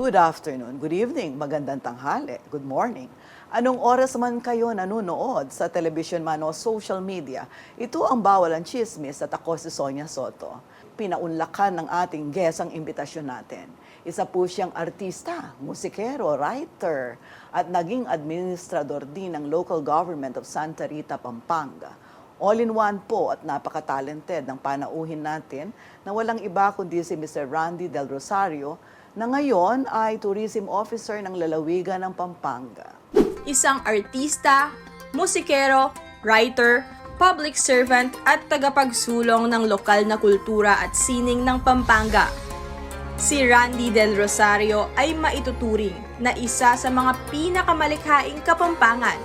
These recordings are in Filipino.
Good afternoon, good evening, magandang tanghali, good morning. Anong oras man kayo nanonood sa television man o social media, ito ang Bawal ang Chismis at ako si Sonia Soto. Pinaunlakan ng ating guest ang imbitasyon natin. Isa po siyang artista, musikero, writer, at naging administrador din ng local government of Santa Rita, Pampanga. All-in-one po at napaka-talented ng panauhin natin na walang iba kundi si Mr. Randy Del Rosario, na ngayon ay tourism officer ng lalawigan ng Pampanga. Isang artista, musikero, writer, public servant at tagapagsulong ng lokal na kultura at sining ng Pampanga. Si Randy Del Rosario ay maituturing na isa sa mga pinakamalikhaing Kapampangan.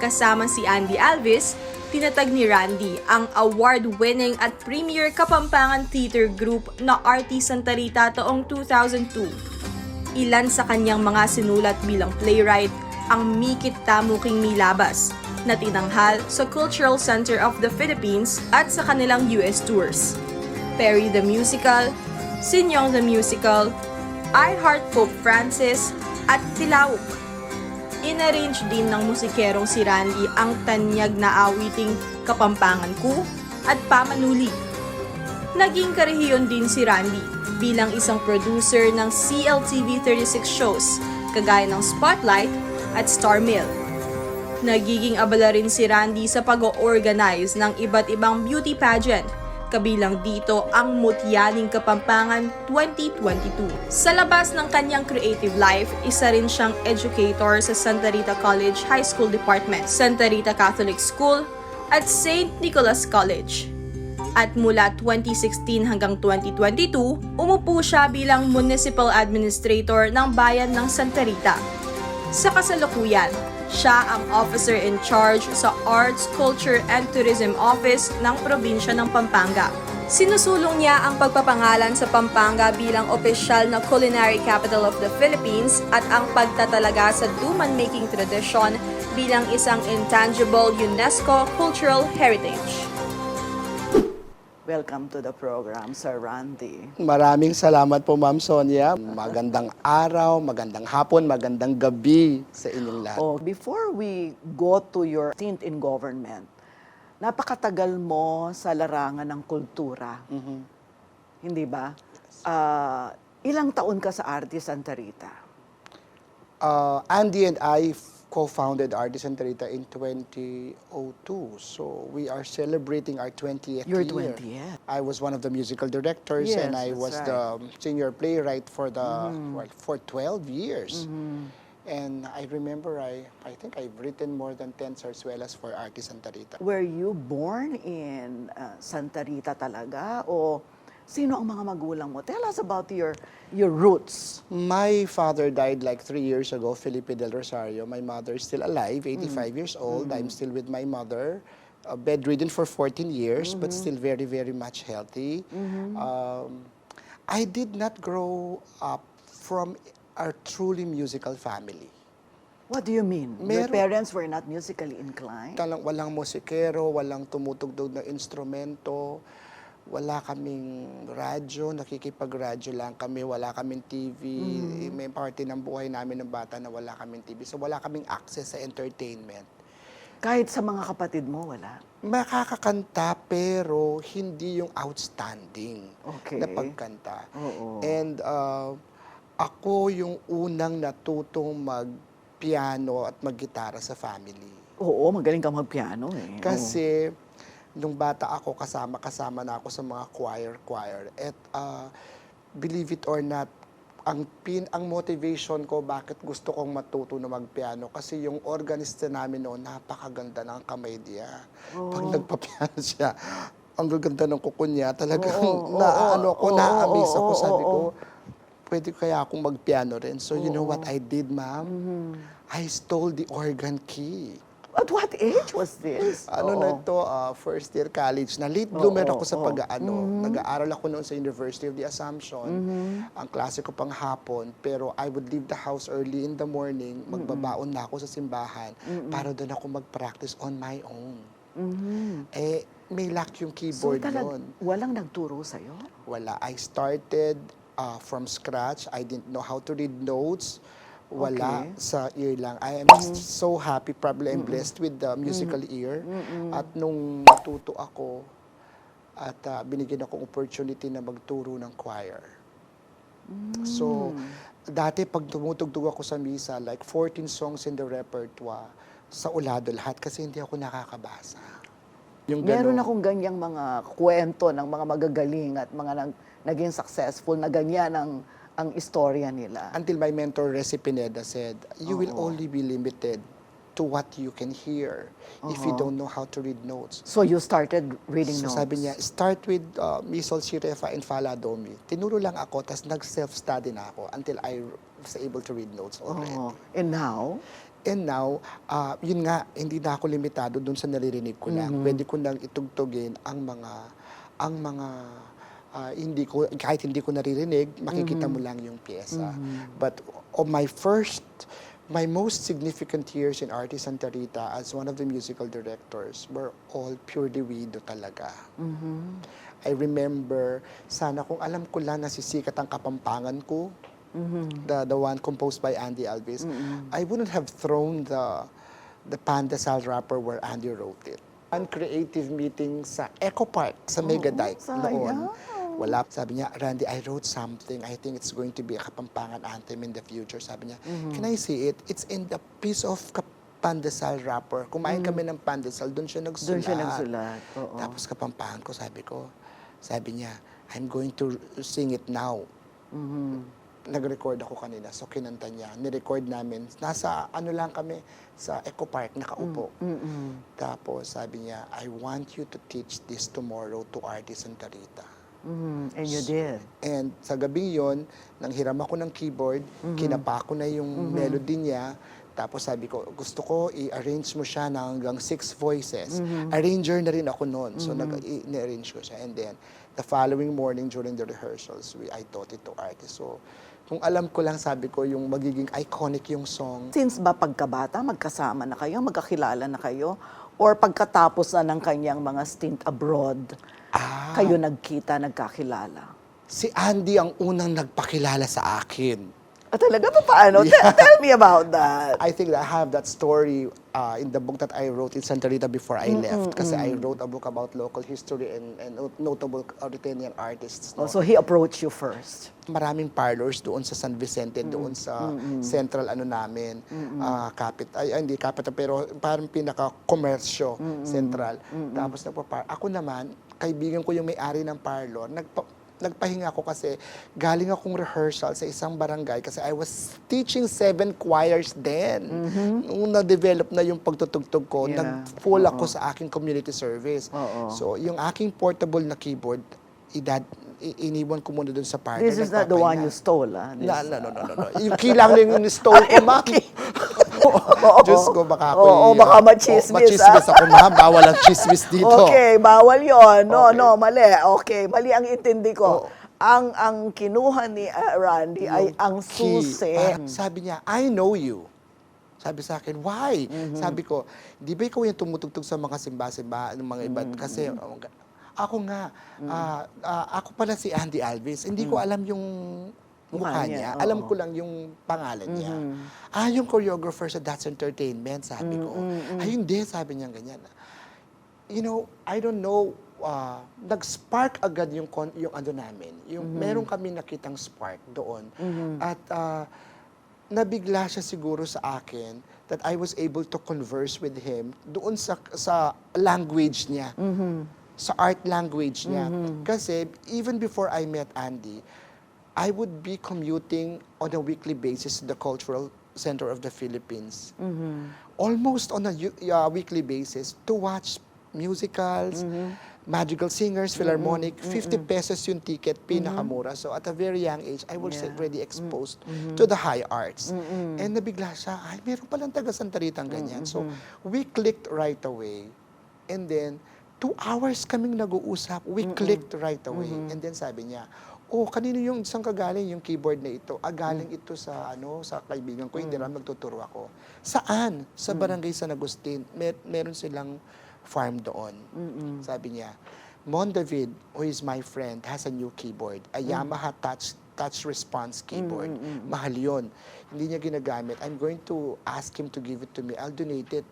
Kasama si Andy Alvis, tinatag ni Randy ang award-winning at premier Kapampangan Theater Group na RT Santa Rita taong 2002. Ilan sa kanyang mga sinulat bilang playwright ang Mikit Tamuking Milabas na tinanghal sa Cultural Center of the Philippines at sa kanilang US tours. Perry the Musical, Sinyong the Musical, I Heart Pope Francis at Tilawok. Inarrange din ng musikerong si Randy ang tanyag na awiting Kapampangan Ko at Pamanuli. Naging karehiyon din si Randy bilang isang producer ng CLTV 36 shows kagaya ng Spotlight at Star Mill. Nagiging abala rin si Randy sa pag-organize ng iba't ibang beauty pageant, kabilang dito ang Mutyaning Kapampangan 2022. Sa labas ng kanyang creative life, isa rin siyang educator sa Santa Rita College High School Department, Santa Rita Catholic School at St. Nicholas College. At mula 2016 hanggang 2022, umupo siya bilang Municipal Administrator ng Bayan ng Santa Rita. Sa kasalukuyan, siya ang officer in charge sa Arts, Culture and Tourism Office ng probinsya ng Pampanga. Sinusulong niya ang pagpapangalan sa Pampanga bilang opisyal na culinary capital of the Philippines at ang pagtatalaga sa duman-making tradition bilang isang intangible UNESCO cultural heritage. Welcome to the program, Sir Randy. Maraming salamat po, Ma'am Sonia. Magandang araw, magandang hapon, magandang gabi sa inyong lahat. Before we go to your stint in government, napakatagal mo sa larangan ng kultura. Hindi ba? Ilang taon ka sa RT Santa Rita? Andy and I co-founded RT Santa Rita in 2002. So we are celebrating our 20th Your year. 20th. I was one of the musical directors, Yes, and I that's was right. the senior playwright for for 12 years. And I remember I think I've written more than 10 zarzuelas for RT Santa Rita. Were you born in Santa Rita talaga? O sino ang mga magulang mo? Tell us about your roots. My father died like 3 years ago, Felipe Del Rosario. My mother is still alive, 85 years old. I'm still with my mother, bedridden for 14 years, but still very, very much healthy. I did not grow up from a truly musical family. What do you mean? Your Meron- parents were not musically inclined? Walang musikero, walang tumutugtog na instrumento, wala kaming radyo, nakikipag-radyo lang kami, wala kaming TV. May party ng buhay namin ng bata na wala kaming TV. So wala kaming access sa entertainment. Kahit sa mga kapatid mo, wala? Makakakanta pero hindi yung outstanding Okay. na pagkanta. Oo. And ako yung unang natutong mag-piano at mag-gitara sa family. Oo, magaling ka mag-piano eh. Kasi nung bata ako, kasama na ako sa mga choir. At believe it or not, ang motivation ko bakit gusto kong matuto na magpiano kasi yung organista namin noon, napakaganda ng kamay niya. Pag nagpapiano siya, ang gaganda ng kuko niya. Talagang na-amaze ako. Sabi ko, pwede kaya akong magpiano rin. So you know what I did, ma'am? I stole the organ key. At what age was this? Na ito, first year college. Na late bloomer ako sa pag-aano. Nag-aaral ako noon sa University of the Assumption. Ang klase ko pang hapon. Pero I would leave the house early in the morning. Magbabaon na ako sa simbahan para doon ako mag-practice on my own. Eh, may lock yung keyboard So doon. walang nagturo sa'yo? Wala. I started from scratch. I didn't know how to read notes. Wala, Okay. sa ear lang. I am so happy, probably I'm blessed with the musical ear. At nung natuto ako, at binigyan akong opportunity na magturo ng choir. So, dati pag tumutugtog ako sa misa, like 14 songs in the repertoire, sa ulado lahat kasi hindi ako nakakabasa. Yung Meron ganon. akong ganyang mga kwento ng mga magagaling at mga naging successful na ganyan ang istorya nila. Until my mentor, Resi Pineda, said, you will only be limited to what you can hear if you don't know how to read notes. So you started reading So notes. sabi niya, start with Misol Sirefa and Fala Domi. Tinuro lang ako, tas nag-self-study na ako until I was able to read notes already. Oo. And now? And now, yun nga, hindi na ako limitado dun sa naririnig ko lang. Pwede ko nang itugtugin ang mga hindi ko, kahit hindi ko naririnig, makikita mo lang yung pyesa. But my most significant years in Artis Santa Rita as one of the musical directors were all purely Wido talaga. I remember, sana kung alam ko lang na sisikat ang Kapampangan ko, the one composed by Andy Alvis, I wouldn't have thrown the Pandasal wrapper where Andy wrote it. One creative meeting sa Eco Park, sa Mega Dike noon. Wala. Sabi niya, Randy, I wrote something. I think it's going to be a Kapampangan anthem in the future. Sabi niya, can I see it? It's in the piece of Pandasal wrapper. Kumain kami ng Pandasal, doon siya nagsulat. Doon siya nagsulat. Oo. Tapos Kapampangan ko, sabi niya, I'm going to sing it now. Nag-record ako kanina, so kinanta niya. Ni-record namin. Nasa ano lang kami, sa Eco Park, nakaupo. Tapos sabi niya, I want you to teach this tomorrow to Artis Santa Rita. And you did. And sa gabing yon, nanghiram ako ng keyboard, kinapa ko na yung melody niya, tapos sabi ko, gusto ko i-arrange mo siya ng hanggang 6 voices. Arranger na rin ako noon, so nag-arrange ko siya. And then, the following morning during the rehearsals, I taught it to artists. So, kung alam ko lang, sabi ko, yung magiging iconic yung song. Since ba pagkabata, magkasama na kayo, magkakilala na kayo, or pagkatapos na ng kanyang mga stint abroad, kayo nagkita, nagkakilala? Si Andy ang unang nagpakilala sa akin. Talaga pa paano? Tell me about that. I think that I have that story in the book that I wrote in Santa Rita before I left. Kasi I wrote a book about local history and notable Ritennian artists. No? So he approached you first. Maraming parlors doon sa San Vicente, doon sa central ano namin, hindi capital, pero parang pinaka-komersyo, central. Tapos ako naman, kaibigan ko yung may-ari ng parlor, nagpahinga ako kasi galing akong rehearsal sa isang barangay kasi I was teaching 7 choirs then. Nung na-develop na yung pagtutugtog ko, nag-full ako sa aking community service. So, yung aking portable na keyboard, iniwan ko muna dun sa parlor. This is not the one you stole, ah? No. Yung kilang lang yung stole ko, ma'am. Diyos ko, baka ako baka machismis, machismis ako, ma'am. Bawal ang chismis dito. Okay, bawal yon. No, mali. Okay, mali ang intindi ko. Ang kinuha ni Randy ay ang susi. Sabi niya, I know you. Sabi sa akin, why? Sabi ko, di ba ikaw yung tumutugtog sa mga simba-simba, ng mga iba? Kasi, ako nga, ako pala si Andy Alvis. Hindi ko alam yung mukha niya. Alam ko lang yung pangalan niya. Yung choreographer sa That's Entertainment, sabi ko. Hindi, sabi niya ganyan. You know, I don't know, nag-spark agad yung ano namin. Yung meron kami nakitang spark doon. At nabigla siya siguro sa akin that I was able to converse with him doon sa language niya. Sa art language niya. Kasi even before I met Andy, I would be commuting on a weekly basis to the Cultural Center of the Philippines. Almost on a weekly basis to watch musicals, magical singers, philharmonic. 50 pesos yung ticket, pinakamura. So at a very young age, I was already exposed to the high arts. And nabigla siya, ay, meron palang taga Santa Rita ang ganyan. So we clicked right away. And then, 2 hours kaming nag-uusap. We clicked right away. And then sabi niya, kanino yung isang kagaling yung keyboard na ito? Galing ito sa sa kaibigan ko, hindi naman magtuturo ako. Saan? Sa Barangay San Agustin. Meron silang farm doon. Sabi niya, Mon David, who is my friend, has a new keyboard, a Yamaha Touch touch response keyboard. Mahal yun. Hindi niya ginagamit. I'm going to ask him to give it to me. I'll donate it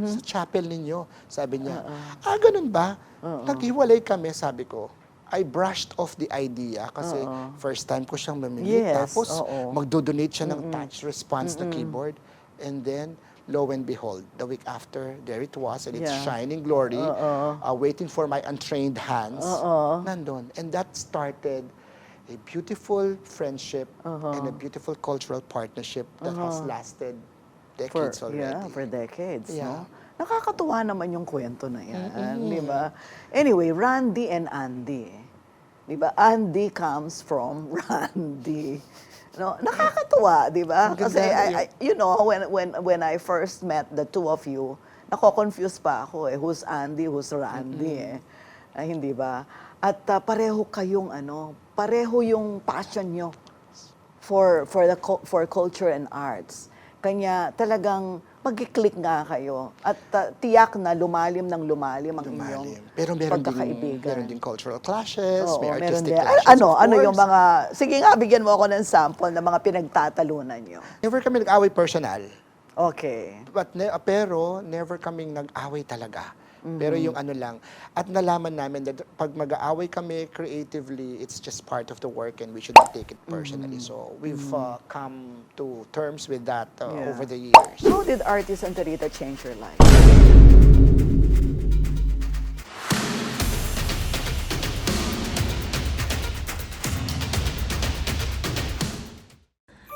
sa chapel ninyo. Sabi niya, ganun ba? Naghiwalay kami, sabi ko. I brushed off the idea kasi first time ko siyang mamili. Yes, Tapos oo. magdo-donate siya ng touch response na keyboard. And then, lo and behold, the week after, there it was, and it's Yeah. shining glory, waiting for my untrained hands. Nandun. And that started a beautiful friendship and a beautiful cultural partnership that has lasted decades already. Yeah, for decades, Yeah. no? Nakakatuwa naman yung kwento na yan, di ba? Anyway, Randy and Andy. Di ba? Andy comes from Randy. No, nakakatuwa, di ba? Ang ganda Kasi na you know, when I first met the two of you, nako-confuse pa ako eh, who's Andy, who's Randy eh. Ay, hindi ba? At pareho kayong pareho yung passion nyo for culture and arts. Kanya talagang mag-click nga kayo at tiyak na lumalim ng lumalim ang inyong Pero meron pagkakaibigan. din cultural clashes, Oo, may meron artistic din. clashes, Ano of yung course. mga, sige nga, bigyan mo ako ng sample ng mga pinagtatalunan nyo. Never kami nag-away personal. Okay. Pero never kaming nag-away talaga. Pero yung ano lang, at nalaman namin that pag mag-aaway kami creatively, it's just part of the work and we shouldn't take it personally. So we've come to terms with that Yeah. over the years. How did Artist Antarita change your life?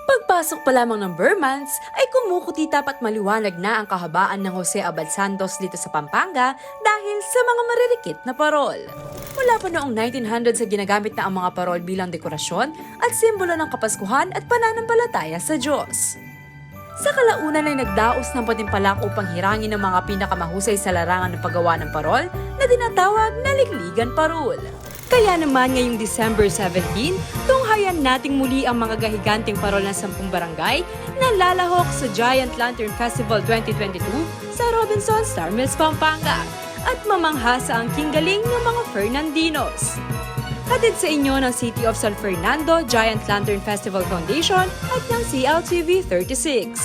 Pagpasok pa lamang ng Burmans, ay kumukuti tapat maliwanag na ang kahabaan ng Jose Abad Santos dito sa Pampanga dahil sa mga maririkit na parol. Mula pa noong 1900 sa ginagamit na ang mga parol bilang dekorasyon at simbolo ng kapaskuhan at pananampalataya sa Diyos. Sa kalaunan ay nagdaos ng patimpalak upang hirangin ang mga pinakamahusay sa larangan ng paggawa ng parol na tinatawag na Ligligan Parol. Kaya naman ngayong December 17, tunghayan nating muli ang mga gahiganting parol ng 10 barangay na lalahok sa Giant Lantern Festival 2022 sa Robinson Star Mills, Pampanga at mamangha sa angking galing ng mga Fernandinos. Hatid sa inyo ng City of San Fernando Giant Lantern Festival Foundation at ng CLTV 36.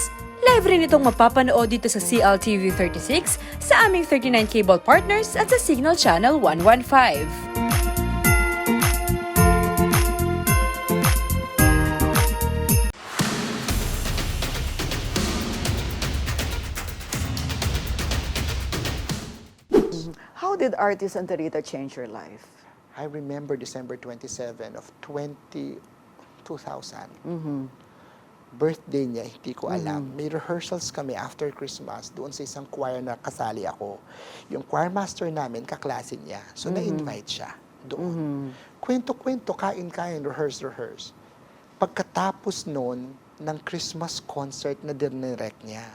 Live rin itong mapapanood dito sa CLTV 36 sa aming 39 cable partners at sa Signal Channel 115. How did Artist Antarita change your life? I remember December 27 of 2000. Birthday niya, hindi ko alam. May rehearsals kami after Christmas doon sa isang choir na kasali ako. Yung choir master namin, kaklase niya. So, na-invite siya doon. Kwento-kwento, kain-kain, rehearse. Pagkatapos noon, ng Christmas concert na dinirect niya.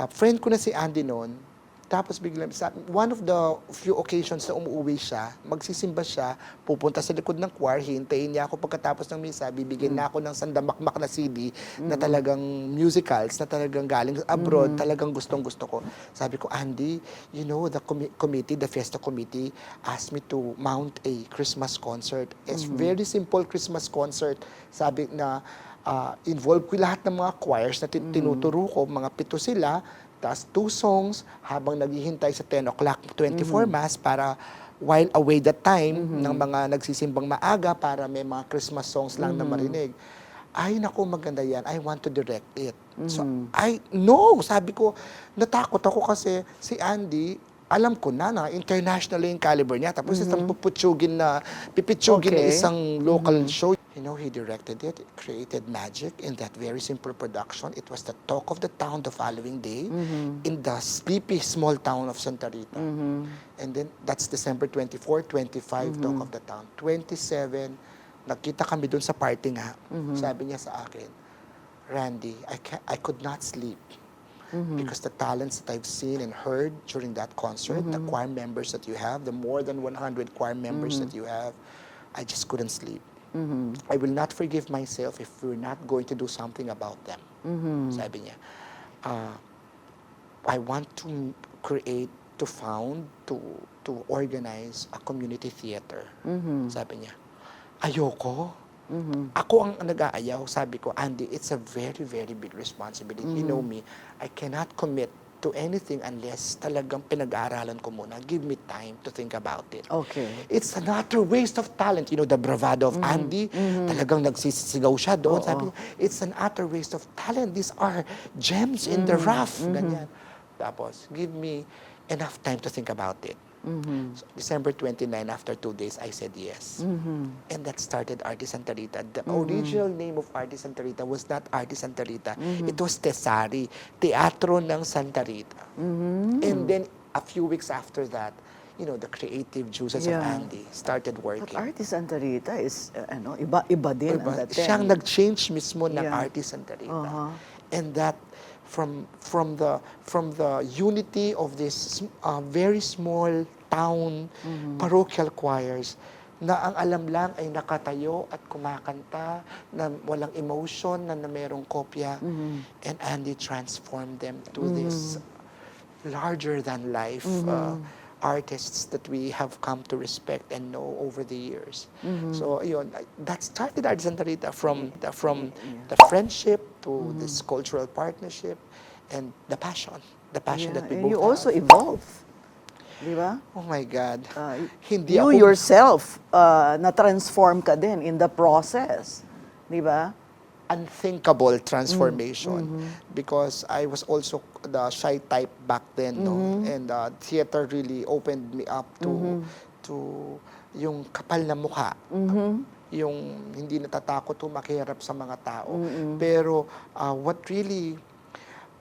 Friend ko na si Andy noon. Tapos biglang, one of the few occasions na umuwi siya, magsisimba siya, pupunta sa likod ng choir, hintayin niya ako pagkatapos ng misa, bibigyan na ako ng sandamakmak na CD na talagang musicals, na talagang galing abroad, talagang gustong-gusto ko. Sabi ko, Andy, you know, the committee, the Fiesta Committee, asked me to mount a Christmas concert. It's very simple Christmas concert. Sabi na, involved ko lahat ng mga choirs na tinuturo ko, mga 7 sila, tas 2 songs habang naghihintay sa 10 o'clock 24 Mass para while away that time ng mga nagsisimbang maaga para may mga Christmas songs lang na marinig. Ay, naku, maganda yan. I want to direct it. So, sabi ko, natakot ako kasi si Andy, alam ko na international yung caliber niya. Tapos isang pipitsugin na isang local show. You know, he directed it, created magic in that very simple production. It was the talk of the town the following day in the sleepy small town of Santa Rita. And then, that's December 24, 25, talk of the town. 27, nakita kami dun sa party nga. Sabi niya sa akin, Randy, I could not sleep. Because the talents that I've seen and heard during that concert, the choir members that you have, the more than 100 choir members that you have, I just couldn't sleep. I will not forgive myself if we're not going to do something about them. Sabi niya, I want to create, to found, to organize a community theater. Sabi niya, ayoko. Ako ang nag-aayaw, sabi ko, Andy, it's a very, very big responsibility. You know me, I cannot commit to anything unless talagang pinag-aaralan ko muna. Give me time to think about it. Okay. It's an utter waste of talent. You know, the bravado of Andy, talagang nagsisigaw siya doon. Sabi ko, it's an utter waste of talent. These are gems in the rough. Ganyan. Tapos, give me enough time to think about it. So, December 29, after 2 days, I said yes. And that started Artis Santa Rita. The original name of Artis Santa Rita was not Artis Santa Rita. It was Tesari, Teatro ng Santa Rita. And then, a few weeks after that, you know, the creative juices of Yeah. Andy started But working. Artis Santa Rita is, iba din ang dating. Siyang nag-change mismo ng Yeah. Artis Santa Rita. And that from the unity of this very small town parochial choirs na ang alam lang ay nakatayo at kumakanta na walang emotion na merong kopya, and Andy transformed them to this larger than life artists that we have come to respect and know over the years. So yun, that started Artis Santa Rita from the friendship to this cultural partnership and the passion Yeah, that we and both you have. also evolve. Di ba? Oh my God. Hindi You ako yourself, na-transform ka din in the process. Di ba? unthinkable transformation because I was also the shy type back then, no? And theater really opened me up to yung kapal na mukha. Yung hindi natatakot makiharap sa mga tao. Pero what really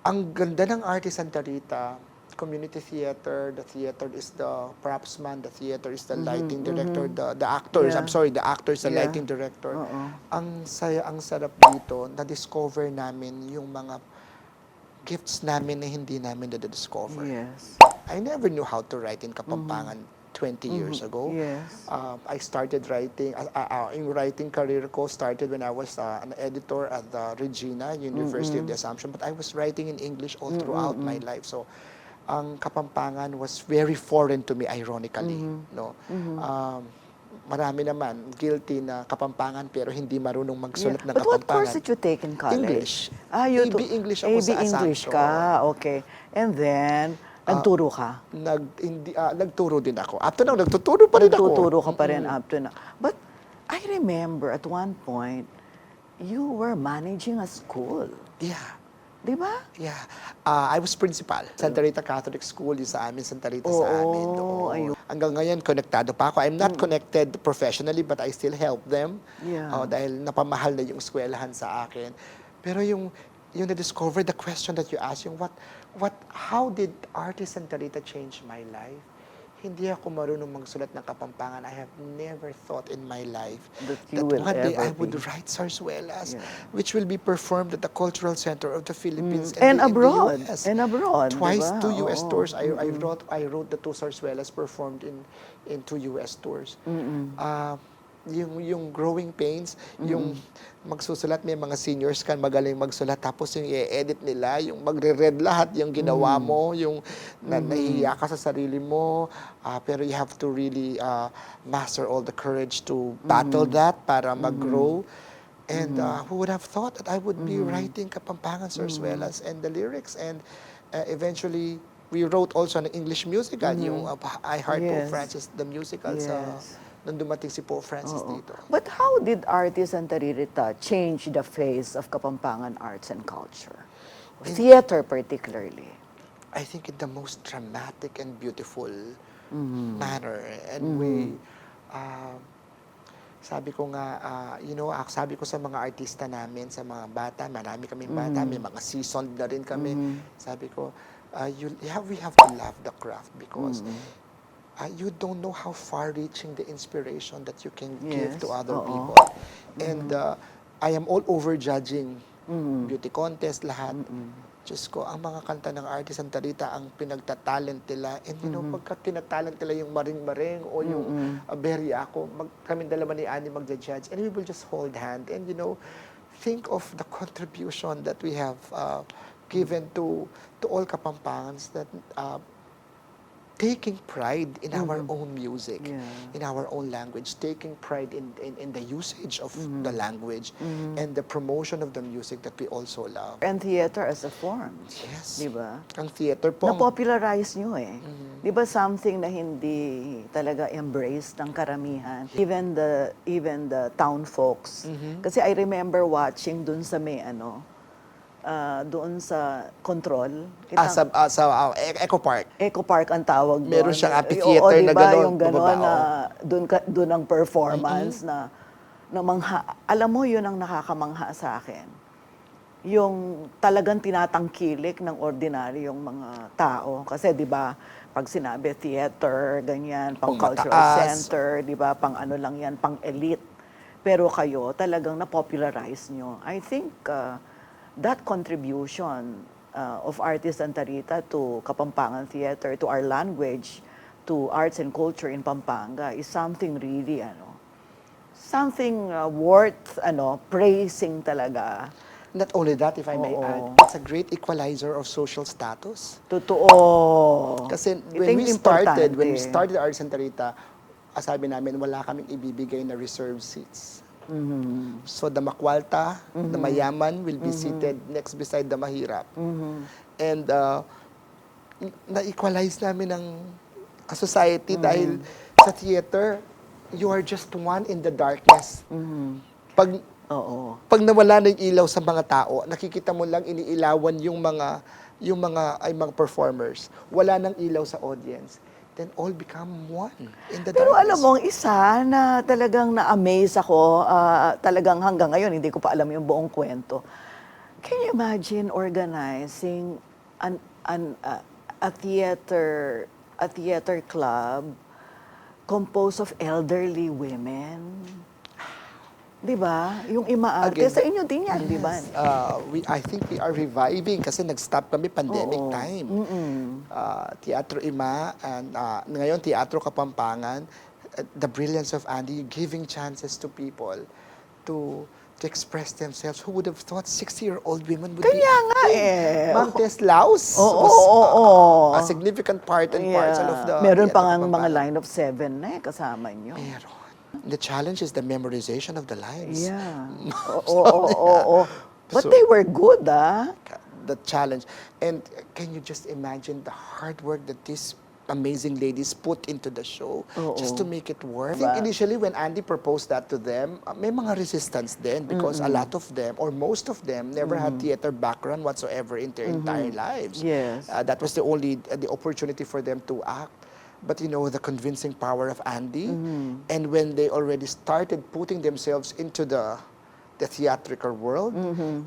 ang ganda ng Artis Santa Rita, community theater, the theater is the props man, the theater is the lighting director, the actors, Yeah. I'm sorry, the actor is the Yeah. lighting director. Ang saya, ang sarap dito, na-discover namin yung mga gifts namin na hindi namin na-discover. Yes. I never knew how to write in Kapampangan 20 years ago. Yes. I started writing, yung writing career ko started when I was an editor at the Regina, University of the Assumption, but I was writing in English all throughout my life. So, ang Kapampangan was very foreign to me, ironically. No? Marami naman guilty na Kapampangan pero hindi marunong magsulat ng But what course Kapampangan. did you take in college? English. You AB English ako sa English Assumption. ka, okay. And then, nagturo ka? Nagturo din ako. Up to now, nagtuturo pa rin ako. Nagtuturo ka pa rin up to now. But I remember at one point, you were managing a school. Yeah. Di ba? Yeah. I was principal. Santa Rita Catholic School, yung sa amin, Santa Rita sa amin. Oo. ayun. Hanggang ngayon, konektado pa ako. I'm not connected professionally, but I still help them. Yeah. Dahil napamahal na yung eskwelahan sa akin. Pero yung na-discover, the question that you asked, yung how did Artis Santa Rita change my life? Hindi ako marunong magsulat ng Kapampangan. I have never thought in my life That you will one day ever I would be. write zarzuelas, Yeah. which will be performed at the Cultural Center of the Philippines And in the abroad. US. And abroad, Twice, diba? 2 US Oo. tours. I wrote the 2 zarzuelas performed in 2 US tours. Yung Growing Pains, yung magsusulat, may mga seniors kan magaling magsulat, tapos yung i-edit nila, yung magre-read lahat yung ginawa mo, yung nahihiya ka sa sarili mo, pero you have to really master all the courage to battle that para mag-grow. And who would have thought that I would be writing Kapampangan zarzuelas and the lyrics, and eventually we wrote also an English musical, yung I Heart Pope Yes. Francis, the musical sa Yes. nung dumating si Pope Francis dito. But how did Artis Santa Rita change the face of Kapampangan arts and culture? Theater particularly. I think in the most dramatic and beautiful manner and way. Sabi ko nga, sabi ko sa mga artista namin, sa mga bata, marami kaming bata, may mga seasoned na rin kami. Sabi ko, we have to love the craft because you don't know how far-reaching the inspiration that you can give Yes, to other oo. people. And I am all over judging beauty contest, lahat. Diyos ko, ang mga kanta ng Artis Santa Rita, ang pinagtatalent nila. And pagka tinatalent nila yung maring-maring o yung berya ako, kami dalawa ni Annie magja-judge. And we will just hold hand. And think of the contribution that we have given to all Kapampangans that taking pride in our own music, Yeah. in our own language, taking pride in the usage of the language and the promotion of the music that we also love. And theater as a form. Yes. Di ba? Ang theater po, Na-popularize nyo eh. Di ba something na hindi talaga embraced ng karamihan? Even the town folks. Kasi I remember watching dun sa may doon sa Control. sa Eco Park. Eco Park ang tawag doon. Meron siyang Oo, amphitheater na diba? gano'n, Yung gano'n bumaba, na doon ang performance na mangha. Alam mo, yun ang nakakamangha sa akin. Yung talagang tinatangkilik ng ordinaryong mga tao. Kasi di ba, pag sinabi theater, ganyan, pang cultural Pang-mataas. center, di ba, pang ano lang yan, pang elite. Pero kayo, talagang na-popularize nyo. I think that contribution of Artist Santa Rita to Kapampangan Theater, to our language, to arts and culture in Pampanga is something really, something worth, praising talaga. Not only that, if I may Oo. add, it's a great equalizer of social status. Totoo. Kasi I when think we started importante. Arts Santa Rita, sabi namin, wala kaming ibibigay na reserved seats. So the makwalta, the mayaman will be seated next beside the mahirap. And na-equalize namin ang society dahil sa theater, you are just one in the darkness. Pag Oo. pag nawala na yung ilaw sa mga tao, nakikita mo lang iniilawan yung mga performers. Wala nang ilaw sa audience. Then all become one in the Pero darkness. alam mo, ang isa na talagang na-amaze ako, talagang hanggang ngayon, hindi ko pa alam yung buong kwento. Can you imagine organizing a theater club composed of elderly women? Di ba? Yung imaarte. Again, Sa inyo din yan, di ba? I think we are reviving kasi nag-stop kami pandemic Oo. time. Teatro Ima and ngayon Teatro Kapampangan, the brilliance of Andy giving chances to people to express themselves. Who would have thought 60-year-old women would Kaya be nga eh. Ma'am Tess Laus Oo, was oo. a significant part and parcel of the Meron pa Teatro nga mga Kapampangan. line of 7 na kasama nyo. Meron. The challenge is the memorization of the lines. Yeah. Oo. But So- they were good, The challenge. And can you just imagine the hard work that these amazing ladies put into the show just to make it work? I think Diba? initially when Andy proposed that to them, may mga resistance din because a lot of them, or most of them, never had theater background whatsoever in their entire lives. Yes. That was the only the opportunity for them to act. But you know, the convincing power of Andy, and when they already started putting themselves into the theatrical world,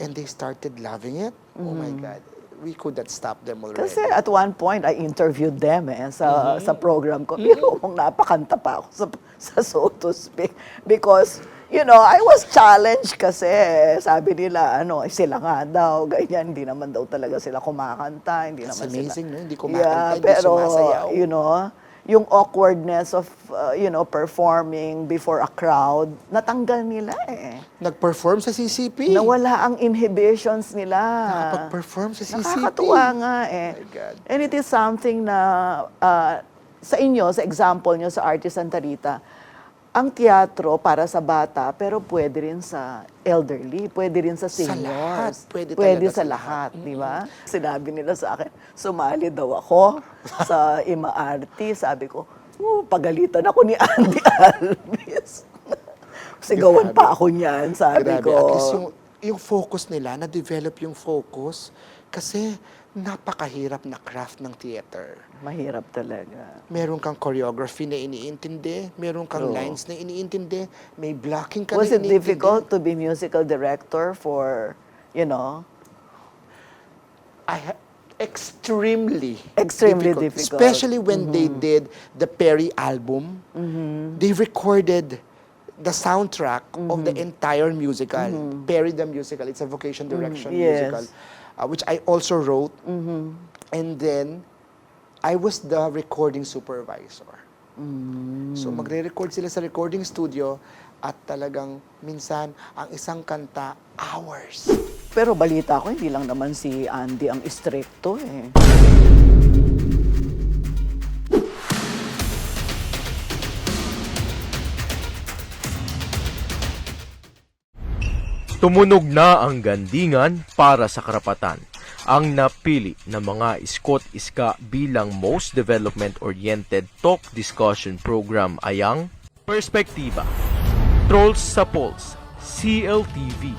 and they started loving it, oh my God, we could not stop them already. Kasi at one point, I interviewed them sa program ko. Pero kung napakanta pa ako sa so to speak. Because, I was challenged kasi sabi nila, sila nga daw, ganyan, hindi naman daw talaga sila kumakanta, hindi That's naman amazing, sila. no? Hindi kumakanta, hindi pero, sumasayaw. yung awkwardness of, performing before a crowd, natanggal nila eh. Nag-perform sa CCP. Nawala ang inhibitions nila. Nakapag-perform sa CCP. Nakakatuwa nga eh. My God. And it is something na sa inyo, sa example nyo sa Artist Santa Rita, ang teatro para sa bata, pero pwede rin sa elderly, pwede rin sa seniors. lahat. Pwede Pwede talaga sa sa lahat, di ba? Sinabi nila sa akin, sumali daw ako sa imaarte. Sabi ko, pagalitan ako ni Andy Alves. Sigawan pa ako niyan, sabi Grabe. ko. At least yung focus nila, na-develop yung focus kasi napakahirap na craft ng theater. Mahirap talaga. Meron kang choreography na iniintindi, meron kang True. lines na iniintindi, may blocking ka Was na it iniintindi. difficult to be musical director for, Extremely difficult. Especially when they did the Perry album. They recorded the soundtrack of the entire musical. Perry the musical. It's a vocation direction Yes. musical, which I also wrote. And then, I was the recording supervisor. So magre-record sila sa recording studio at talagang minsan ang isang kanta, hours. Pero balita ko, hindi lang naman si Andy ang stricto eh. Tumunog na ang gandingan para sa karapatan. Ang napili ng mga iskot-iska bilang most development-oriented talk discussion program ay ang Perspektiba, Trolls sa Pulse, CLTV.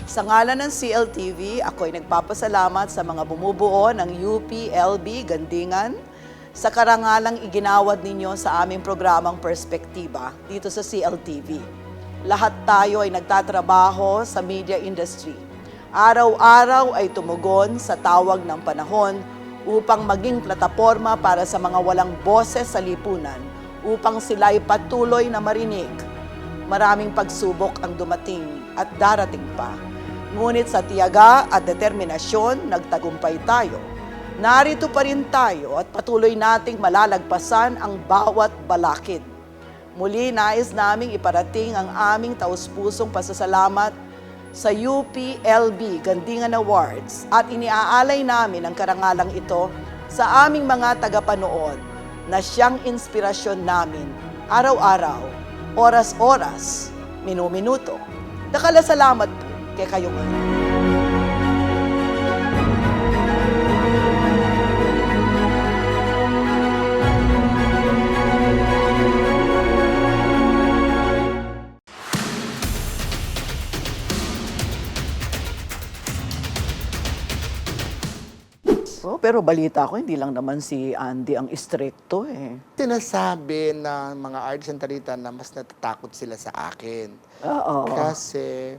Sa ngalan ng CLTV, ako'y nagpapasalamat sa mga bumubuo ng UP-LB Gandingan sa karangalang iginawad ninyo sa aming programang Perspektiba dito sa CLTV. Lahat tayo ay nagtatrabaho sa media industry. Araw-araw ay tumugon sa tawag ng panahon upang maging plataporma para sa mga walang boses sa lipunan upang sila'y patuloy na marinig. Maraming pagsubok ang dumating at darating pa. Ngunit sa tiyaga at determinasyon, nagtagumpay tayo. Narito pa rin tayo at patuloy nating malalagpasan ang bawat balakid. Muli nais naming iparating ang aming taus-pusong pasasalamat sa UP-LB Gandingan Awards at iniaalay namin ang karangalang ito sa aming mga tagapanood na siyang inspirasyon namin araw-araw, oras-oras, minu-minuto. Nakalasalamat po kay kayo ngayon. Oh, pero balita ko, hindi lang naman si Andy ang istrikto eh. Sinasabi ng mga artists and Tarita na mas natatakot sila sa akin. Oo. Kasi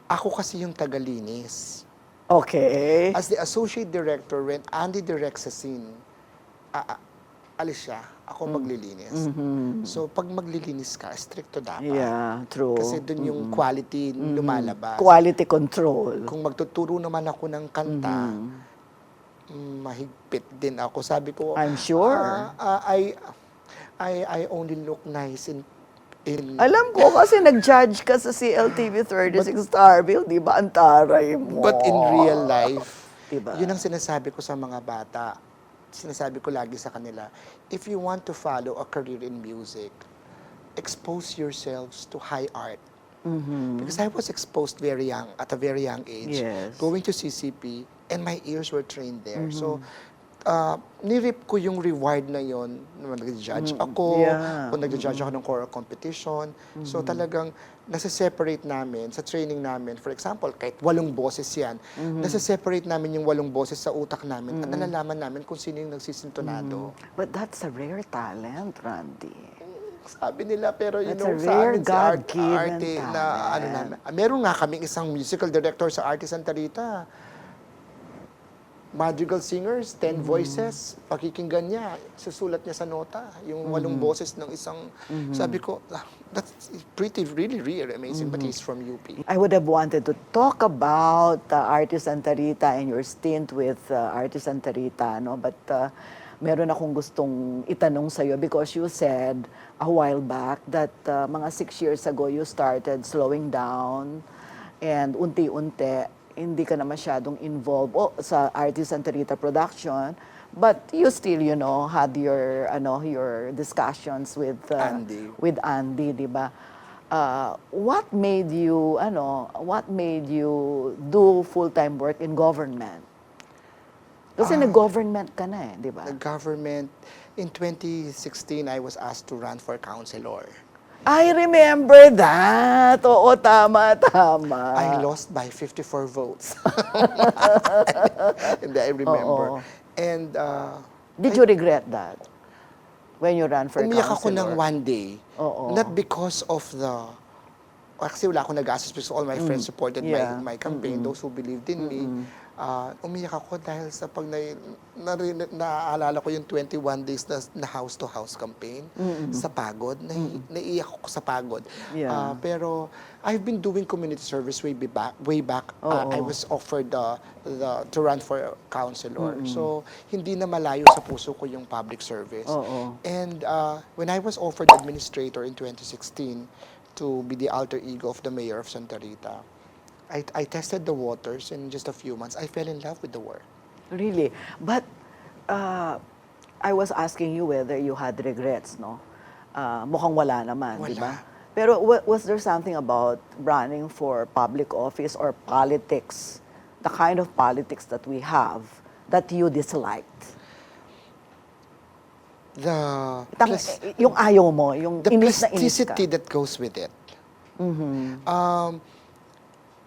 ako kasi yung tagalinis. Okay. As the associate director, when Andy directs a scene, alis siya, ako maglilinis. So, pag maglilinis ka, stricto dapat. Yeah, true. Kasi dun yung quality lumalabas. Quality control. Kung magtuturo naman ako ng kanta, mahigpit din ako. Sabi ko, I'm sure. I only look nice in Alam ko kasi nag-judge ka sa CLTV 36 Starville, di ba? Ang taray mo. But in real life, Diba? yun ang sinasabi ko sa mga bata. Sinasabi ko lagi sa kanila, if you want to follow a career in music, expose yourselves to high art. Because I was exposed very young, at a very young age, Yes. going to CCP, and my ears were trained there. So, nirip ko yung reward na yon nung nag-judge ako, Yeah. kung nag-judge ako ng choral competition. So talagang nasa-separate namin sa training namin. For example, kahit 8 boses yan, nasa-separate namin yung 8 boses sa utak namin at nalalaman namin kung sino yung nagsisintonado. But that's a rare talent, Randy. Sabi nila, pero you That's know, a sa rare amin si God-given Arte na ano talent. namin. Meron nga kaming isang musical director sa Arte Santa Rita. Madrigal singers, 10 voices, pakikinggan niya, susulat niya sa nota, yung 8 boses ng isang, sabi ko, that's pretty, really, really amazing, but he's from UP. I would have wanted to talk about Artist Santa Rita and your stint with Artist Santa Rita, no? But meron akong gustong itanong sa'yo because you said a while back that mga 6 years ago you started slowing down and unti-unti hindi ka na masyadong involved sa Artist Santa Rita production, but you still, you know, had your your discussions with Andy. with Andy, di ba? What made you do full-time work in government? Kasi nag-government ka na eh, di ba? The government, in 2016, I was asked to run for councilor. I remember that. Oo, tama. I lost by 54 votes. And I remember. Oo. And Did you regret that? When you ran for umiyak ako councilor? ng one day. Oo. Not because of the... Kasi wala akong nag-assist because all my friends supported Yeah. my campaign, those who believed in me. Umiyak ako dahil sa pag naaalala ko yung 21 days na house-to-house campaign sa pagod. Naiiyak ako sa pagod. Yeah. Pero I've been doing community service way back. I was offered to run for councilor. So, hindi na malayo sa puso ko yung public service. Oo. And when I was offered administrator in 2016 to be the alter ego of the mayor of Santa Rita, I tested the waters, and in just a few months, I fell in love with the work. Really? But I was asking you whether you had regrets, no? Mukhang wala naman, di ba? Wala. Pero was there something about running for public office or politics, the kind of politics that we have, that you disliked? The, Yung ayaw mo, yung the inis na inis ka. plasticity that goes with it.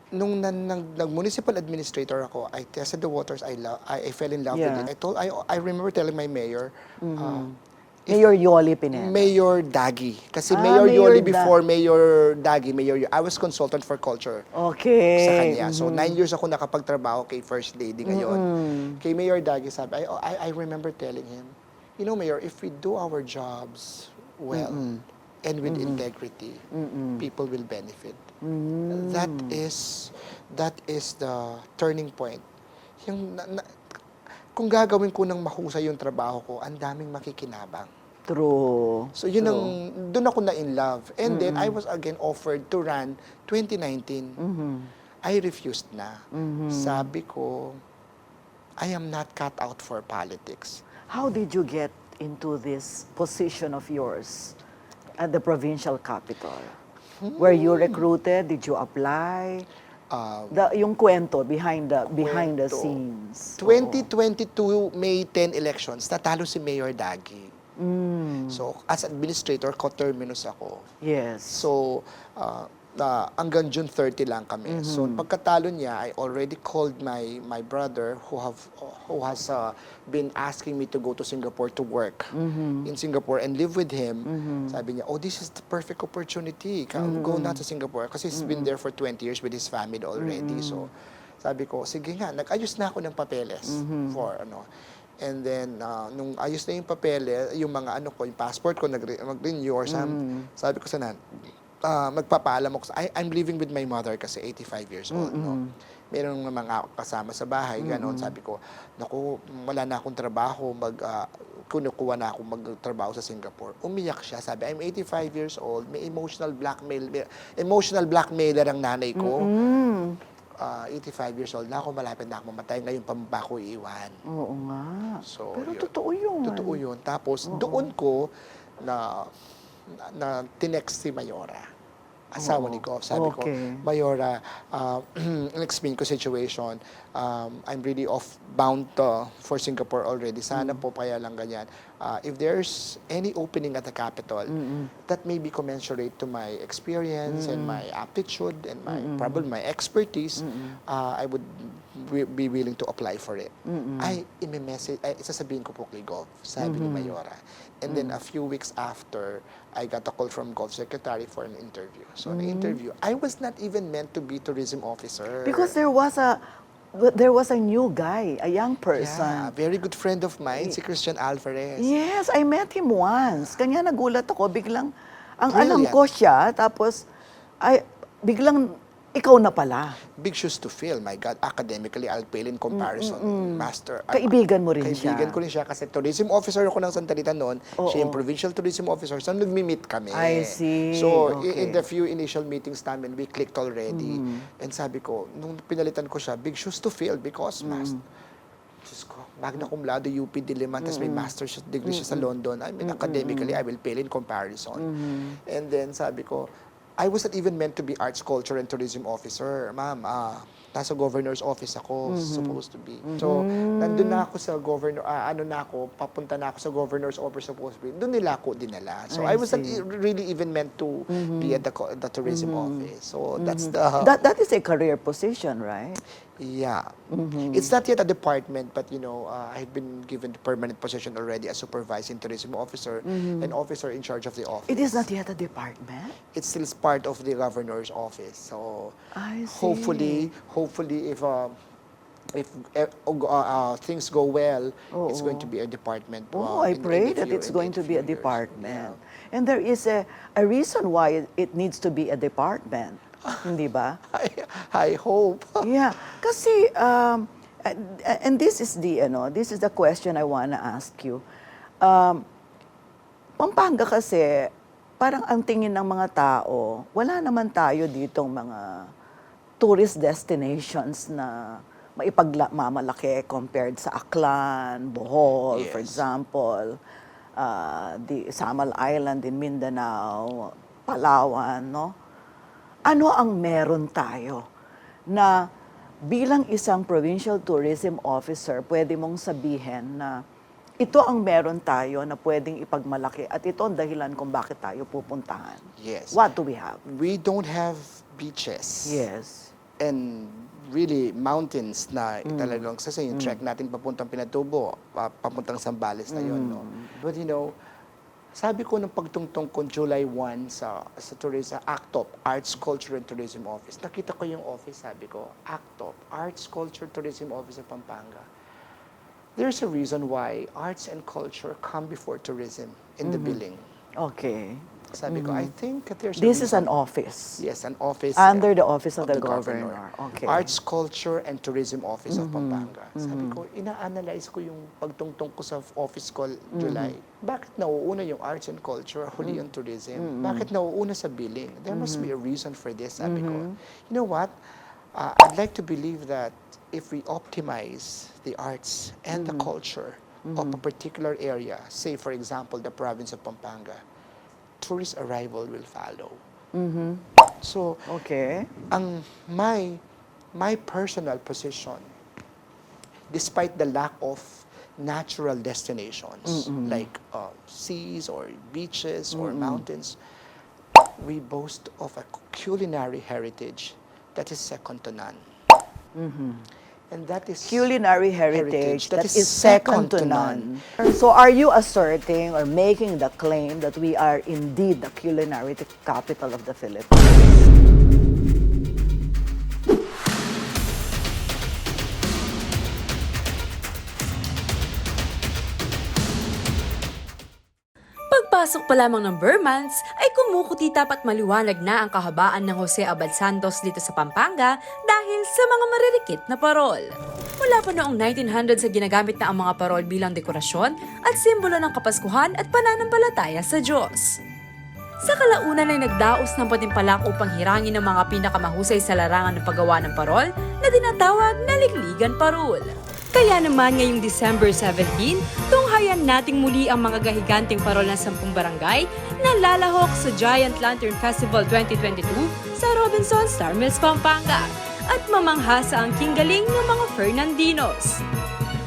Nung nag-municipal administrator ako, I tested the waters. I fell in love Yeah. with it. I remember telling my mayor, Mayor Yoli Pineda. Mayor Dagi. Kasi Mayor Mayor Yoli before Mayor Dagi, I was consultant for culture Okay. sa kanya. So, 9 years ako nakapagtrabaho kay First Lady ngayon. Kay Mayor Dagi, sabi, I remember telling him, you know, Mayor, if we do our jobs well and with integrity, people will benefit. That is the turning point. Yung kung gagawin ko ng mahusay yung trabaho ko, ang daming makikinabang. True. So yun ang doon ako na in love. And then I was again offered to run 2019. I refused na. Sabi ko, I am not cut out for politics. How did you get into this position of yours at the provincial capital? Were you recruited? Did you apply? Yung kwento behind the Kwento. scenes. 2022 May 10 elections, natalo si Mayor Dagi. So, as administrator, coterminus ako. Yes. So, hanggang June 30 lang kami. So, pagkatalo niya, I already called my brother who has been asking me to go to Singapore to work in Singapore and live with him. Sabi niya, oh, this is the perfect opportunity. Go na to Singapore. Kasi he's been there for 20 years with his family already. So, sabi ko, sige nga, nag-ayos na ako ng papeles for ano. And then, nung ayos na yung papeles, yung mga ano ko, yung passport ko, mag-renew or something, sabi ko sa magpapaalam ako. I'm living with my mother kasi 85 years old. No? Meron mga kasama sa bahay, gano'n. Sabi ko, naku, wala na akong trabaho, kinukuha na akong magtrabaho sa Singapore. Umiyak siya. Sabi, I'm 85 years old, may emotional blackmailer ang nanay ko. 85 years old na ako, malapit na ako mamatay. Ngayon pa ba ako iiwan? Oo nga. So, Pero yun. totoo yun. Totoo yun. Tapos, doon ko na tinext si Mayora. Asawa ni Goff. Sabi ko, Mayora, explain ko situation. I'm really bound for Singapore already. Sana po kaya lang ganyan. If there's any opening at the capital that may be commensurate to my experience and my aptitude and probably my expertise, I would be willing to apply for it. Isasabihin ko po kay Goff, sabi ni Mayora. And then a few weeks after, I got a call from Golf Secretary for an interview. So the interview, I was not even meant to be tourism officer. Because there was a new guy, a young person. Yeah, a very good friend of mine, si Christian Alvarez. Yes, I met him once. Kanya nagulat ako, biglang, ang alam Brilliant. ko siya, tapos, biglang, ikaw na pala. Big shoes to fill. My God, academically, I'll pale in comparison. Master. Kaibigan mo rin siya. Kaibigan ko rin siya kasi tourism officer ako ng Santa Rita noon. Siya yung provincial tourism officer. So, nagmi-meet kami. I see. So, Okay. in the few initial meetings namin, we clicked already. And sabi ko, nung pinalitan ko siya, big shoes to fill because Diyos ko, magna cum laude, UP Diliman, tapos may master's degree siya sa London. I mean, academically, I will pale in comparison. And then, sabi ko, I was not even meant to be arts, culture, and tourism officer. Ma'am, nasa governor's office ako, supposed to be. So, nandun na ako sa papunta na ako sa governor's office supposed to be. Doon nila ako dinala. So, I was not really even meant to be at the tourism office. So, that's the... That is a career position, right? Yeah. It's not yet a department, but I've been given the permanent position already as supervising tourism officer and officer in charge of the office. It is not yet a department? It's still part of the governor's office. So I see. hopefully if things go well, it's going to be a department. I pray that it's going to be a department. And there is a reason why it needs to be a department. Hindi ba? I hope. Yeah, kasi and this is the question I wanna ask you. Pampanga kasi parang ang tingin ng mga tao, wala naman tayo ditong mga tourist destinations na maipagmamalaki compared sa Aklan, Bohol, for Yes. example, the Samal Island in Mindanao. Palawan, no? Ano ang meron tayo na bilang isang provincial tourism officer, pwede mong sabihin na ito ang meron tayo na pwedeng ipagmalaki at ito ang dahilan kung bakit tayo pupuntahan. Yes. What do we have? We don't have beaches. Yes. And really mountains na talagang yung trek natin papuntang Pinatubo, papuntang Zambales na yun, no? But you know, sabi ko nung pagtungtong ko July 1 sa tourism, ACTOP, Arts, Culture and Tourism Office, nakita ko yung office, sabi ko, ACTOP, Arts, Culture, Tourism Office of Pampanga. There's a reason why arts and culture come before tourism in the billing. Okay. Sabi ko, I think that there's a This is reason. an office. Yes, an office. Under the office of the governor. Okay. Arts, Culture, and Tourism Office of Pampanga. Sabi ko, ina-analyze ko yung pagtungtong ko sa office ko July. Bakit nauuna yung arts and culture, huli yung tourism? Bakit nauuna sa billing? There must be a reason for this, sabi ko. You know what? I'd like to believe that if we optimize the arts and the culture of a particular area, say for example, the province of Pampanga, tourist arrival will follow. So, Okay. ang my personal position, despite the lack of natural destinations like seas or beaches or mountains, we boast of a culinary heritage that is second to none. And that is Culinary heritage that is second to none. So are you asserting or making the claim that we are indeed the culinary capital of the Philippines? Pagpasok pa lamang ng Burmans ay kumukutita at maliwanag na ang kahabaan ng Jose Abad Santos dito sa Pampanga dahil sa mga maririkit na parol. Mula pa noong 1900 sa ginagamit na ang mga parol bilang dekorasyon at simbolo ng kapaskuhan at pananampalataya sa Diyos. Sa kalaunan ay nagdaos ng patimpalak upang hirangin ng mga pinakamahusay sa larangan ng paggawa ng parol na dinatawag na Likligan Parol. Kaya naman ngayong December 17, tunghayan nating muli ang mga gahiganting parol ng 10 barangay na lalahok sa Giant Lantern Festival 2022 sa Robinson Star Mills, Pampanga at mamangha sa angking galing ng mga Fernandinos.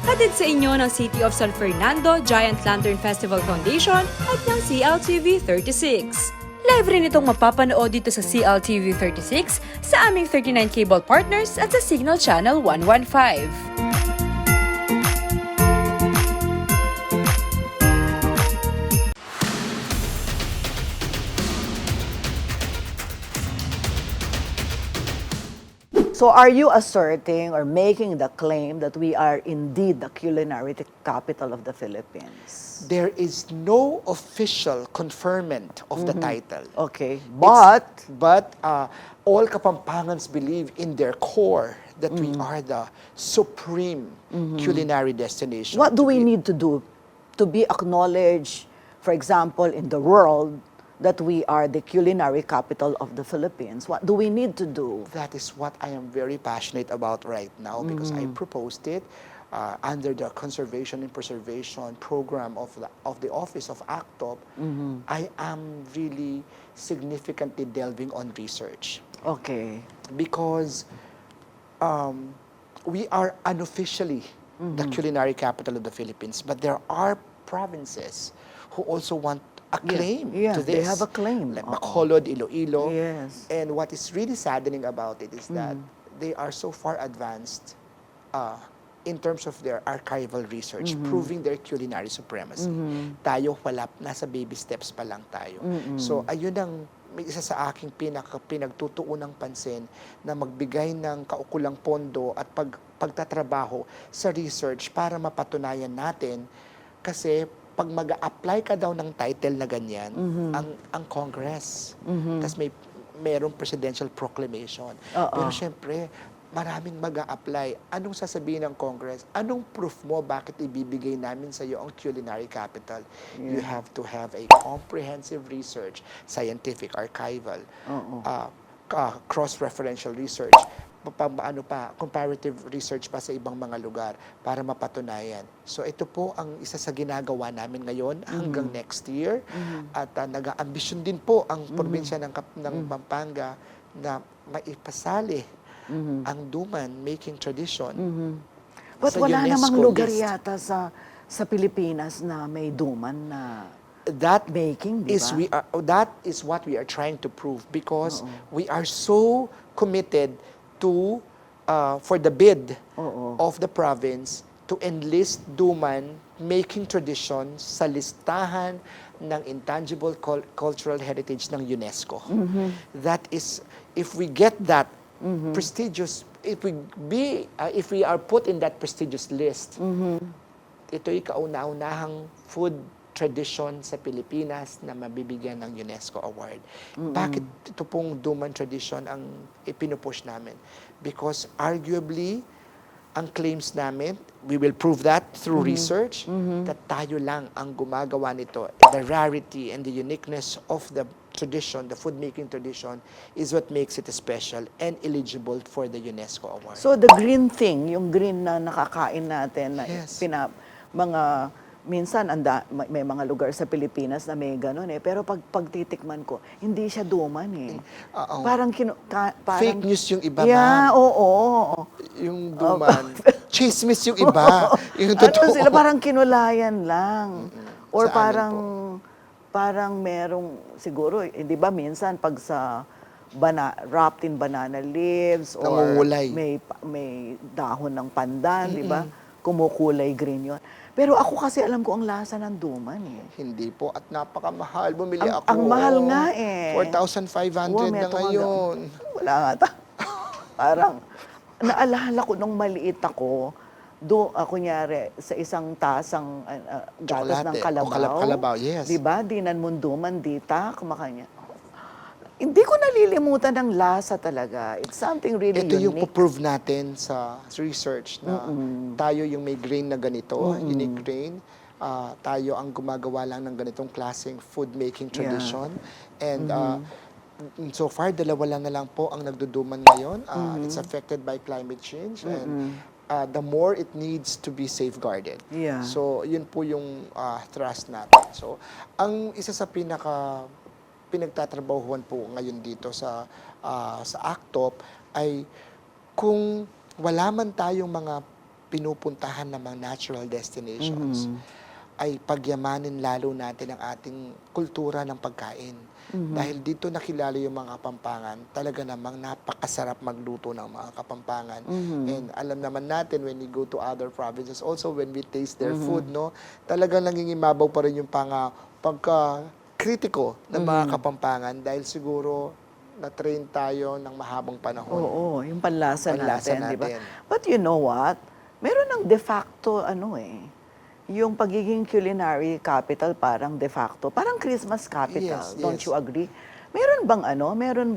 Hatid sa inyo ng City of San Fernando Giant Lantern Festival Foundation at ng CLTV 36. Live rin itong mapapanood dito sa CLTV 36 sa aming 39 cable partners at sa Signal Channel 115. So are you asserting or making the claim that we are indeed the culinary capital of the Philippines? there is no official conferment of the title. Okay, But all Kapampangans believe in their core that we are the supreme culinary destination. what do we need to do to be acknowledged, for example, in the world, that we are the culinary capital of the Philippines? What do we need to do? That is what I am very passionate about right now because I proposed it under the Conservation and Preservation Program of the Office of ACTOP. I am really significantly delving on research Okay. because we are unofficially the culinary capital of the Philippines, but there are provinces who also want a claim Yeah, to this. they have a claim. Like Bacolod, Iloilo. Yes. And what is really saddening about it is that they are so far advanced in terms of their archival research, proving their culinary supremacy. Tayo wala, nasa baby steps pa lang tayo. So ayun ang may isa sa aking pinagtutuunang pansin na magbigay ng kaukulang pondo at pagtatrabaho sa research para mapatunayan natin kasi pag mag-a-apply ka daw ng title na ganyan, ang Congress, tas merong presidential proclamation. Pero syempre, maraming mag-a-apply. Anong sasabihin ng Congress? Anong proof mo bakit ibibigay namin sa iyo ang culinary capital? You have to have a comprehensive research, scientific, archival, cross-referential research, comparative research pa sa ibang mga lugar para mapatunayan. So ito po ang isa sa ginagawa namin ngayon hanggang next year. At nag-aambisyon din po ang probinsya ng Pampanga na maipasali ang Duman making tradition. But sa wala UNESCO namang lugar list. yata sa Pilipinas na may duman na That baking, di ba? that is what we are trying to prove because we are so committed to for the bid of the province to enlist Duman making tradition sa listahan ng intangible cultural heritage ng UNESCO. That is, if we get that prestigious, if we are put in that prestigious list, ito'y kauna-unahang food tradition sa Pilipinas na mabibigyan ng UNESCO award. Bakit ito pong Duman tradition ang ipinupush namin? Because arguably, ang claims namin, we will prove that through research, that tayo lang ang gumagawa nito. The rarity and the uniqueness of the tradition, the food-making tradition, is what makes it special and eligible for the UNESCO award. So the green thing, yung green na nakakain natin, na Yes. minsan may mga lugar sa Pilipinas na may ganun eh. Pero pagtitikman ko, hindi siya duman eh. Oo. Parang Fake news yung iba, yeah, ma'am. oo. Yung Duman. Chismis yung iba. Yung totoo. Ano sila, parang kinulayan lang. Or Sa amin parang merong, siguro, di ba minsan pag sa wrapped in banana leaves or Namumulay. may dahon ng pandan, di ba? Kumukulay green yon. Pero ako kasi alam ko ang lasa ng duman eh. Hindi po. At napakamahal. Bumili Ang- ako. ang mahal nga eh. 4,500 Wow, na ngayon. Wala nga ta. Parang, naalala ko nung maliit ako, kunyari, sa isang tasang gatas ng Tsokolate. kalabaw. O kalabaw, yes. Diba? Dinan munduman dita, kumakanya. Hindi ko nalilimutan ng lasa talaga. It's something really Ito yung unique. po-prove natin sa research na tayo yung may grain na ganito, unique grain. Tayo ang gumagawa lang ng ganitong klaseng food-making tradition. And so far, dalawa lang na lang po ang nagduduman ngayon. It's affected by climate change. And the more it needs to be safeguarded. Yeah. So, yun po yung trust natin. So, ang isa sa pinagtatrabahuhan po ngayon dito sa ACTOP ay kung wala man tayong mga pinupuntahan na mga natural destinations, ay pagyamanin lalo natin ang ating kultura ng pagkain. Dahil dito nakilala yung mga Kapampangan, talaga namang napakasarap magluto ng mga Kapampangan. And alam naman natin when we go to other provinces, also when we taste their food, no, talagang nangingimabaw pa rin yung pagka-kritiko ng mga Kapampangan dahil siguro na-train tayo ng mahabang panahon. Oo, yung panlasa Panlasa natin, di ba? natin. But you know what? Meron ng de facto, yung pagiging culinary capital parang de facto, parang Christmas capital. Yes, Don't yes. you agree? Meron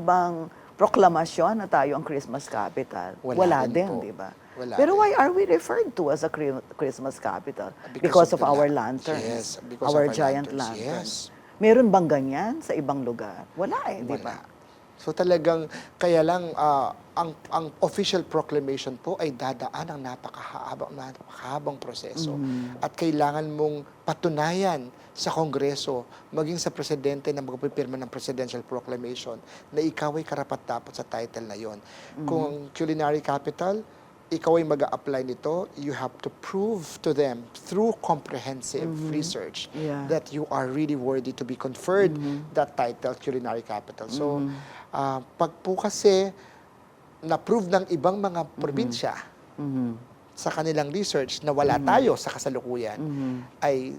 bang proklamasyon na tayo ang Christmas capital? Wala din po. di ba? Wala Pero din. why are we referred to as a Christmas capital? Because of the our lanterns. lanterns. Yes, because our of our giant lanterns. lanterns. Meron bang ganyan sa ibang lugar? Wala di ba? Wala. So talagang, kaya lang, ang official proclamation po ay dadaan ang napakahabang proseso. At kailangan mong patunayan sa Kongreso, maging sa Presidente na magpipirma ng Presidential Proclamation, na ikaw ay karapat-dapat sa title na yon. Kung culinary capital, ikaw ay mag-a-apply nito, you have to prove to them through comprehensive research Yeah. that you are really worthy to be conferred that title, culinary capital. So, pag po kasi na-prove ng ibang mga probinsya sa kanilang research na wala tayo sa kasalukuyan, ay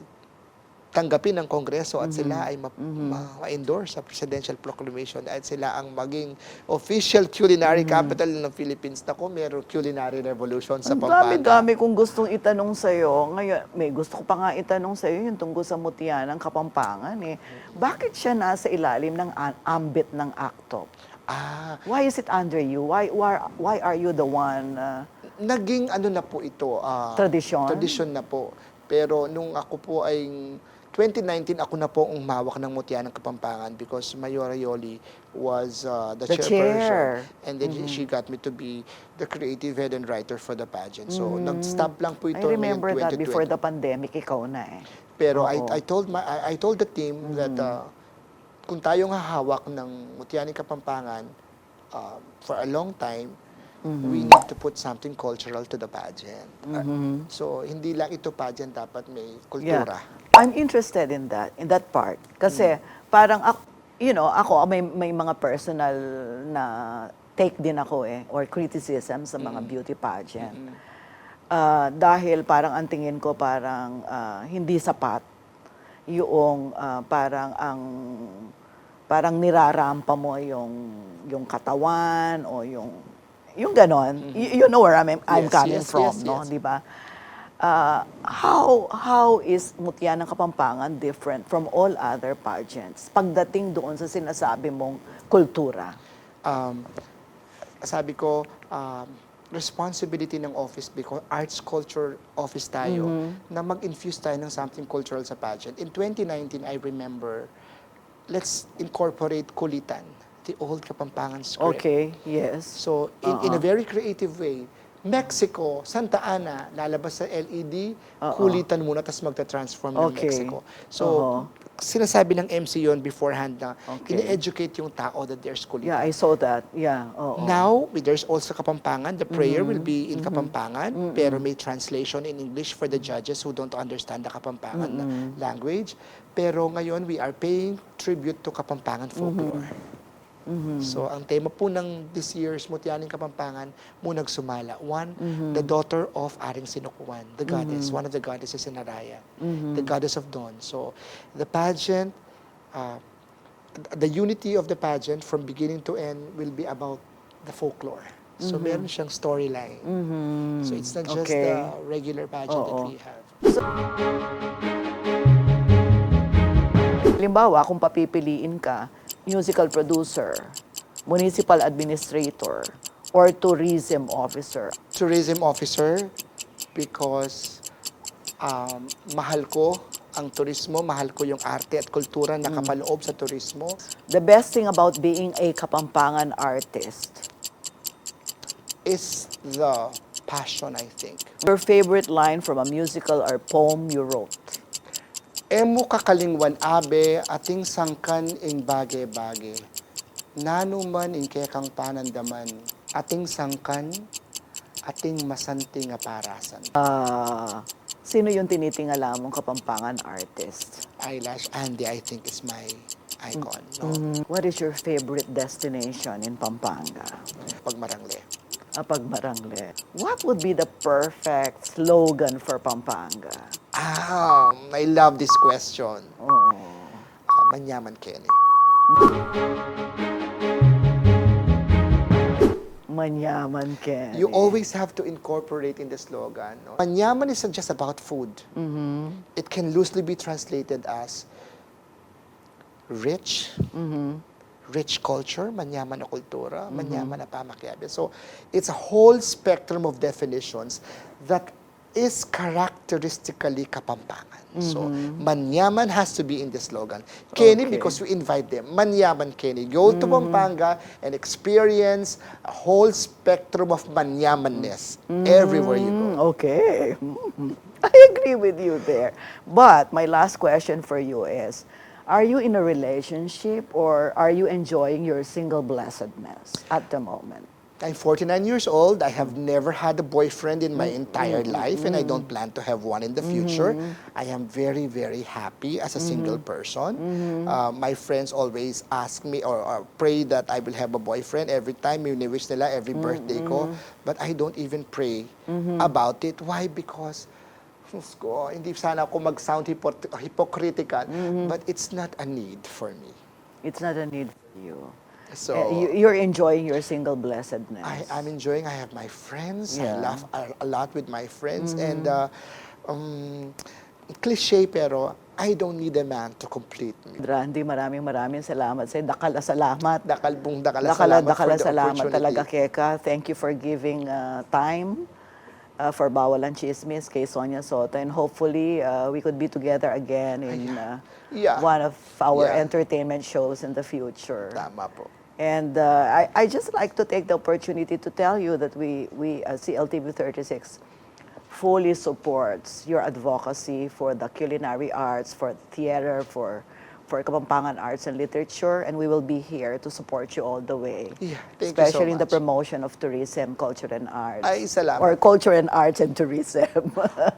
tanggapin ng Kongreso at sila ay ma-endorse sa Presidential Proclamation at sila ang maging official culinary capital ng Philippines. Naku, meron culinary revolution sa Ang Pampanga. dami-dami kong gustong itanong sa'yo. Ngayon, may gusto ko pa nga itanong sa'yo yung tungkol sa mutya ng Kapampangan. Bakit siya nasa ilalim ng ambit ng ACTOP? Why is it under you? Why are you the one? Naging ano na po ito, Tradisyon? Tradisyon na po. Pero nung ako po ay 2019, ako na po ang umawak ng Mutya ng Kapampangan because Mayora Yoli was the The chairperson. chair. And then she got me to be the creative head and writer for the pageant. So, nag-stop lang po I ito remember ngayong that before 2020. the pandemic, ikaw na eh. Pero Oo. I told the team that kung tayong hahawak ng Mutya ng Kapampangan for a long time, we need to put something cultural to the pageant. So, hindi lang ito pageant, dapat may kultura. I'm interested in that part. Kasi parang, ako, may mga personal na take din ako or criticism sa mga beauty pageant. Dahil parang ang tingin ko parang hindi sapat yung parang nirarampa mo yung katawan o yung ganon. You know where I'm Yes, coming yes, from, yes, no? yes. Di ba? How is Mutya ng Kapampangan different from all other pageants pagdating doon sa sinasabi mong kultura? Sabi ko, responsibility ng office because arts culture office tayo na mag-infuse tayo ng something cultural sa pageant. In 2019, I remember, let's incorporate kulitan, the old Kapampangan script. Okay, yes. So, in a very creative way, Mexico, Santa Ana, lalabas sa LED, kulitan muna, tapos magta-transform ng Okay. Mexico. So, sinasabi ng MC yon beforehand na Okay. ine-educate yung tao that there's kulitan. Yeah, I saw that. Yeah, oo. Now, there's also Kapampangan. The prayer will be in Kapampangan, pero may translation in English for the judges who don't understand the Kapampangan language. Pero ngayon, we are paying tribute to Kapampangan folklore. So, ang tema po ng this year's Mutyaning Kapampangan, munag sumala. One, the daughter of Aring Sinukuan, the goddess, one of the goddesses in Araya, the goddess of dawn. So, the pageant, the unity of the pageant from beginning to end will be about the folklore. So, meron siyang storyline. So, it's not just Okay. the regular pageant that we have. Halimbawa, kung papipiliin ka, musical producer, municipal administrator, or tourism officer. Tourism officer because mahal ko ang turismo, mahal ko yung arte at kultura na kapaloob sa turismo. The best thing about being a Kapampangan artist, Is the passion, I think. your favorite line from a musical or poem you wrote. Emo kakalingwan abe, ating sangkan ing bage-bage. Nanuman ing kekang panandaman, ating sangkan, ating masanti nga parasan. Sino yung tinitingala mong Kapampangan artist? Eyelash Andy, I think, is my icon. No? What is your favorite destination in Pampanga? Pagmarangle. Pagmarangle. What would be the perfect slogan for Pampanga? I love this question. Oh. Manyaman Kenny. Manyaman Kenny. You always have to incorporate in the slogan. No? Manyaman isn't just about food. It can loosely be translated as rich, rich culture, manyaman na kultura, manyaman na pamakyabya. So, it's a whole spectrum of definitions that is characteristically Kapampangan. So, manyaman has to be in the slogan. Kenny, Okay. because we invite them. Manyaman Kenny. Go to Pampanga and experience a whole spectrum of manyamanness everywhere you go. Okay. I agree with you there. But my last question for you is, are you in a relationship or are you enjoying your single blessedness at the moment? I'm 49 years old. I have never had a boyfriend in my entire life, and I don't plan to have one in the future. I am very, very happy as a single person. My friends always ask me or pray that I will have a boyfriend every time. Wish nila every birthday ko. But I don't even pray about it. Why? Because Diyos ko, hindi sana ako mag-sound hypocritical, but it's not a need for me. It's not a need for you. So, You're enjoying your single blessedness. I'm enjoying. I have my friends. I Yeah. laugh a lot with my friends. And cliche, pero I don't need a man to complete me. Randy, maraming salamat sa'yo. Dakala salamat. Dakala salamat for the salamat opportunity. talaga, Keka. Thank you for giving time for Bawal ang Chismis kay Sonia Soto, and hopefully we could be together again in Yeah. one of our Yeah. entertainment shows in the future. Tama po. And I just like to take the opportunity to tell you that we CLTV 36 fully supports your advocacy for the culinary arts, for theater, for Kapampangan Arts and Literature, and we will be here to support you all the way. Yeah, thank you so especially in the much. promotion of tourism, culture and arts. Ay, salamat. Or culture and arts and tourism.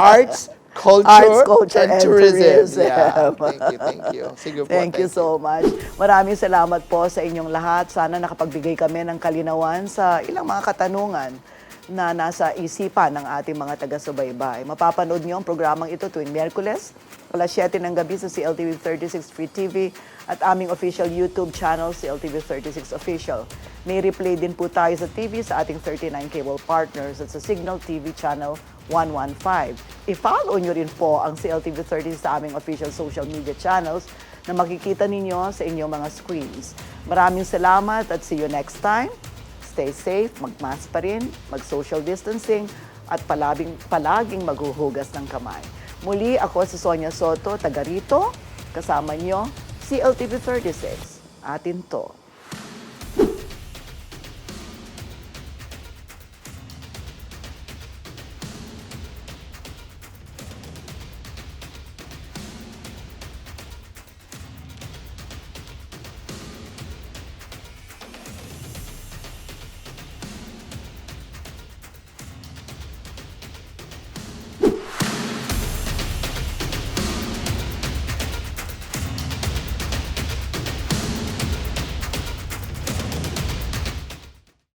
Arts, culture, Arts, culture, and tourism. Yeah, thank you. Sige po, Thank you so much. Maraming salamat po sa inyong lahat. Sana nakapagbigay kami ng kalinawan sa ilang mga katanungan na nasa isipan ng ating mga taga-subaybay. Mapapanood niyo ang programang ito tuwing Miyerkules, alas 7 ng gabi sa CLTV 36 Free TV at aming official YouTube channel, CLTV 36 Official. May replay din po tayo sa TV sa ating 39 cable partners at sa Signal TV channel 115. I-follow nyo rin po ang CLTV 36 sa aming official social media channels na makikita ninyo sa inyong mga screens. Maraming salamat at see you next time. Stay safe, mag-mask pa rin, mag-social distancing, at palaging maghuhugas ng kamay. Muli, ako si Sonia Soto, taga rito. Kasama nyo, CLTV 36. Atin to.